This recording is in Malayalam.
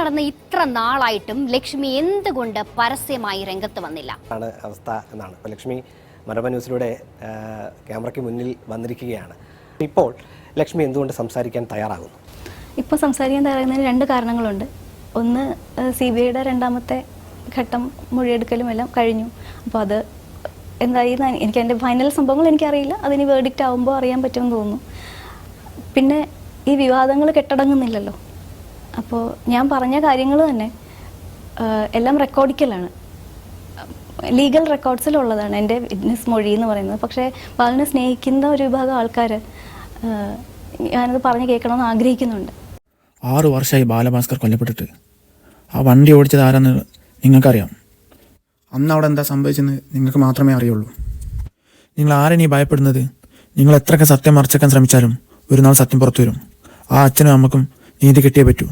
നടന്ന ഇത്ര നാളായിട്ടും ലക്ഷ്മി എന്തുകൊണ്ട് പരസ്യമായി രംഗത്ത് വന്നില്ല ആണ് അവസ്ഥ എന്നാണ്. ഇപ്പോൾ ലക്ഷ്മി മനോരമ ന്യൂസിലൂടെ ക്യാമറയ്ക്ക് മുന്നിൽ വന്നിരിക്കുകയാണ്. ഇപ്പോൾ ലക്ഷ്മി എന്തുകൊണ്ട് സംസാരിക്കാൻ തയ്യാറാകുന്നു? ഇപ്പോൾ സംസാരിക്കാൻ തയ്യാറാകുന്നതിന് രണ്ട് കാരണങ്ങളുണ്ട്. ഒന്ന്, CBIയുടെ രണ്ടാമത്തെ ഘട്ടം മൊഴിയെടുക്കലും എല്ലാം കഴിഞ്ഞു. അപ്പോൾ അത് എന്തായി എനിക്ക് അതിൻ്റെ ഫൈനൽ സംഭവങ്ങൾ എനിക്കറിയില്ല. അതിന് വേർഡിക്റ്റ് ആകുമ്പോൾ അറിയാൻ പറ്റുമെന്ന് തോന്നുന്നു. പിന്നെ ഈ വിവാദങ്ങൾ കെട്ടടങ്ങുന്നില്ലല്ലോ. അപ്പോൾ ഞാൻ പറഞ്ഞ കാര്യങ്ങൾ തന്നെ എല്ലാം റെക്കോർഡിക്കലാണ്, ലീഗൽ റെക്കോർഡ്സിലുള്ളതാണ് എൻ്റെ വിറ്റ്നസ് മൊഴി എന്ന് പറയുന്നത്. പക്ഷേ ബാലനെ സ്നേഹിക്കുന്ന ഒരു വിഭാഗം ആൾക്കാർ ഞാനത് പറഞ്ഞ് കേൾക്കണമെന്ന് ആഗ്രഹിക്കുന്നുണ്ട്. 6 വർഷമായി ബാലഭാസ്കർ കൊല്ലപ്പെട്ടിട്ട്. ആ വണ്ടി ഓടിച്ചത് ആരാന്ന് നിങ്ങൾക്കറിയാം. അന്ന് അവിടെ എന്താ സംഭവിച്ചെന്ന് നിങ്ങൾക്ക് മാത്രമേ അറിയുള്ളൂ. നിങ്ങൾ ആരെയും ഈ ഭയപ്പെടുന്നത്? നിങ്ങൾ എത്രയൊക്കെ സത്യം മറച്ചേക്കാൻ ശ്രമിച്ചാലും ഒരു നാൾ സത്യം പുറത്തു വരും. ആ അച്ഛനും അമ്മക്കും നീതി കിട്ടിയേ പറ്റൂ.